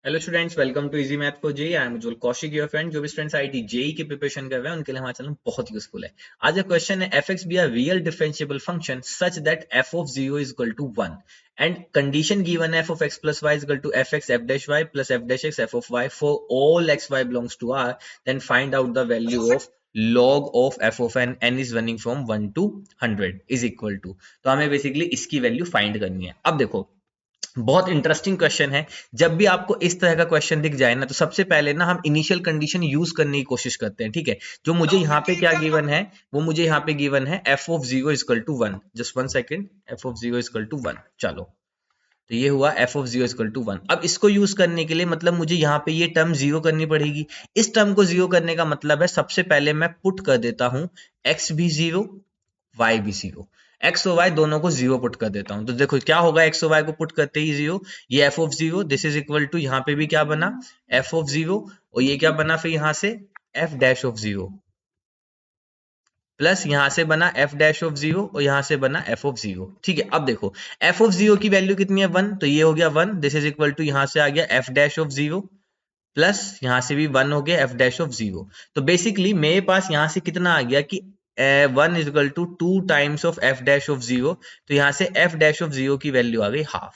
Hello students, welcome to easy math for JEE. I am Ujjwal Kaushik, your friend. जो भी students IT JEE की preparation कर रहे हैं उनके लिए हमारा चैनल बहुत यूजफुल है। आज का क्वेश्चन है F X be a real differentiable function such that F of zero is equal to 1 and condition given F of X plus Y is equal to F x F dash Y plus F dash X F of Y for all X Y belongs to R. Then find out the value of log of f of n is running from 1 to 100 is equal to। तो हमें basically इसकी value find करनी है। अब देखो, बहुत interesting question है। जब भी आपको इस तरह का क्वेश्चन दिख जाए ना, तो सबसे पहले ना हम इनिशियल कंडीशन यूज करने की कोशिश करते हैं। ठीक है, जो मुझे यहाँ पे क्या गिवन है, वो मुझे यहाँ पे गिवन है F of zero is equal to 1। Just 1 second, F of zero is equal to 1। चलो, तो ये हुआ F of zero is equal to 1। अब इसको यूज करने के लिए मतलब मुझे यहाँ पे ये टर्म जीरो करनी पड़ेगी। इस टर्म को जीरो करने का मतलब है सबसे पहले मैं पुट कर देता हूं एक्स भी जीरो, वाई भी जीरो। एक्स और वाई दोनों को जीरो पुट कर देता हूं, तो देखो क्या होगा। एक्स और वाई को पुट करते ही जीरो, ये F of zero this is equal to, यहाँ पे भी क्या बना, एफ ऑफ जीरो, और ये क्या बना फिर यहाँ से F dash of zero, plus यहां से बना एफ डैश ऑफ जीरो, और यहां से बना एफ ऑफ जीरो। ठीक है, अब देखो एफ ऑफ जीरो की वैल्यू कितनी है, 1, तो ये हो गया 1। दिस इज इक्वल टू, यहां से आ गया F dash of zero, plus यहां से भी 1 हो गया एफ डैश ऑफ जीरो। तो बेसिकली मेरे पास यहां से कितना आ गया कि 1 is equal to 2 times of F dash of zero. तो यहां से एफ डैश ऑफ जीरो की वैल्यू आ गई हाफ।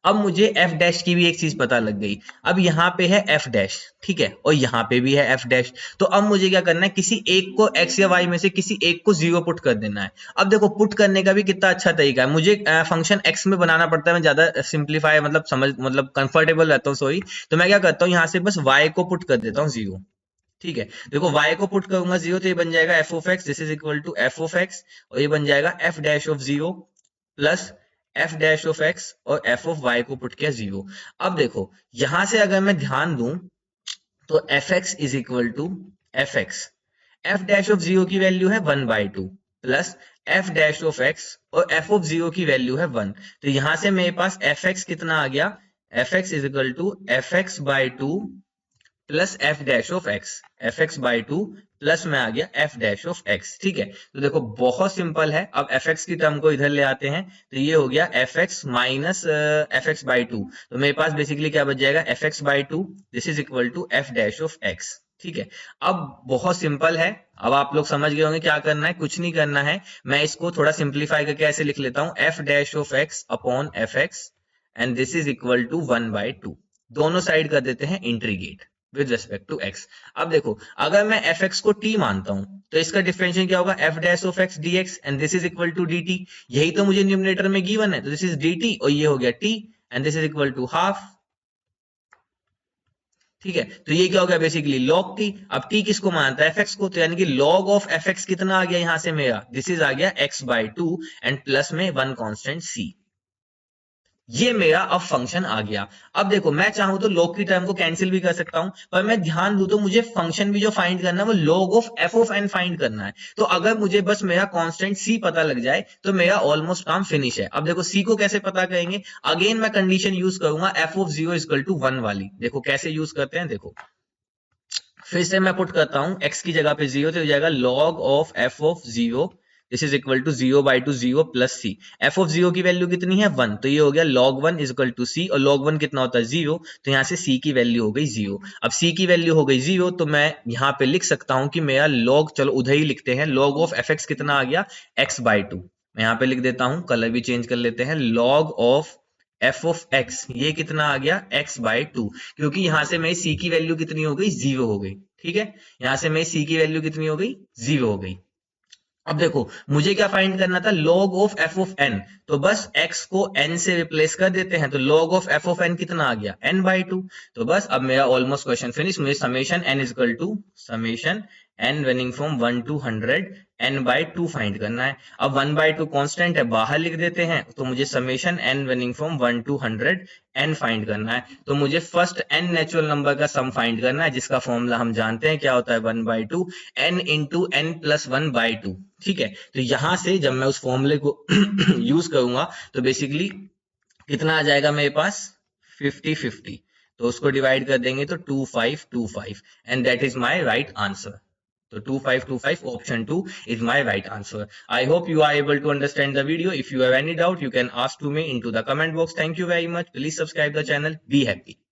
अब मुझे एफ डैश की भी एक चीज पता लग गई। अब यहाँ पे है एफ डैश, ठीक है, और यहाँ पे भी है एफ डैश। तो अब मुझे क्या करना है, किसी एक को एक्स या वाई में से किसी एक को जीरो पुट कर देना है। अब देखो पुट करने का भी कितना अच्छा तरीका है। मुझे फंक्शन एक्स में बनाना पड़ता है, मैं ज्यादा सिंप्लीफाई मतलब कंफर्टेबल रहता हूँ, सॉरी। तो मैं क्या करता हूँ, यहाँ से बस वाई को पुट कर देता हूँ जीरो। ठीक है, देखो y को पुट करूंगा जीरो, तो ये बन जाएगा f of x, this is equal to f of x, और ये बन जाएगा f dash of zero plus F dash of x, और एफ ऑफ वाई को पुट किया जीरो। अब देखो यहां से अगर मैं ध्यान दूं, तो f x is equal to F x, F dash of zero की वैल्यू है 1/2 plus F dash of x, और एफ ऑफ जीरो की वैल्यू है 1। तो यहां से मेरे पास एफ एक्स कितना आ गया, f x is equal to F x by two plus F dash of x, f x by two plus में आ गया एफ डैश ऑफ एक्स। ठीक है, तो देखो बहुत सिंपल है। अब एफ एक्स की टर्म को इधर ले आते हैं, तो ये हो गया f x minus f x by two. तो मेरे पास बेसिकली क्या बच जाएगा, f x by two this is equal to f dash of x. ठीक है, अब बहुत सिंपल है। अब आप लोग समझ गए होंगे क्या करना है, कुछ नहीं करना है। मैं इसको थोड़ा सिंप्लीफाई करके ऐसे लिख लेता हूं, f dash of x upon f x, and this is equal to 1/2। दोनों साइड कर देते हैं integrate with respect to x. अब देखो अगर मैं एफ एक्स को टी मानता हूं, तो इसका डिफरेंशियल क्या होगा, f dash of x d x, and this is equal to d t. यही तो मुझे न्यूमरेटर में गिवन है, तो दिस इज डी टी, और ये हो गया t, and this is equal to half. ठीक है, तो ये क्या हो गया बेसिकली लॉग टी। अब टी किसको मानता है, एफ एक्स को, तो यानी कि लॉग ऑफ एफ एक्स कितना आ गया यहां से मेरा, दिस इज आ गया x by to, and plus में वन कॉन्स्टेंट सी। ये मेरा अब फंक्शन आ गया। अब देखो मैं चाहूं तो log की टर्म को कैंसिल भी कर सकता हूं, पर मैं ध्यान दूं तो मुझे फंक्शन भी जो फाइंड करना है वो log of f of n find करना है। तो अगर मुझे बस मेरा कांस्टेंट c पता लग जाए तो मेरा ऑलमोस्ट काम फिनिश है। अब देखो c को कैसे पता करेंगे, अगेन मैं कंडीशन यूज करूंगा f of zero equal to 1 वाली। देखो कैसे यूज करते हैं, देखो फिर से मैं पुट करता हूं x की जगह पे जीरो, तो हो जाएगा log of f of zero this is equal to 0/2 zero plus c. F of zero की वैल्यू कितनी है 1, तो ये हो गया log 1 is equal to c, और log 1 कितना होता है 0, तो यहाँ से c की वैल्यू हो गई 0। अब c की वैल्यू हो गई 0, तो मैं यहाँ पे लिख सकता हूँ कि मेरा log, चलो उधर ही लिखते हैं, log ऑफ एफ एक्स कितना आ गया x/2। मैं यहाँ पे लिख देता हूँ, कलर भी चेंज कर लेते हैं, log of F of x ये कितना आ गया x/2, क्योंकि यहां से मेरी c की वैल्यू कितनी हो गई 0 हो गई। ठीक है, यहां से मेरी c की वैल्यू कितनी हो गई 0 हो गई। अब देखो मुझे क्या फाइंड करना था, log of f of n, तो बस x को n से रिप्लेस कर देते हैं, तो log of f of n कितना आ गया n/2। तो बस अब मेरा ऑलमोस्ट क्वेश्चन फिनिश। मुझे summation n is equal to summation n running from 1 to 100 n/2 find करना है। अब 1/2 कांस्टेंट है, बाहर लिख देते हैं, तो मुझे summation n running from 1 to 100 n find करना है। तो मुझे फर्स्ट n नेचुरल नंबर का सम फाइंड करना है, जिसका फॉर्मूला हम जानते हैं क्या होता है, 1/2 n इंटू n प्लस 1/2। ठीक है, तो यहां से जब मैं उस फॉर्मूले को यूज करूंगा, तो बेसिकली कितना आ जाएगा मेरे पास 50/50, तो उसको डिवाइड कर देंगे तो 2525, and that is my right answer. तो 2525 option 2 is my right answer. I hope you are able to understand the video. If you have any doubt, you can ask to me into the comment box. Thank you very much. Please subscribe the channel. Be happy.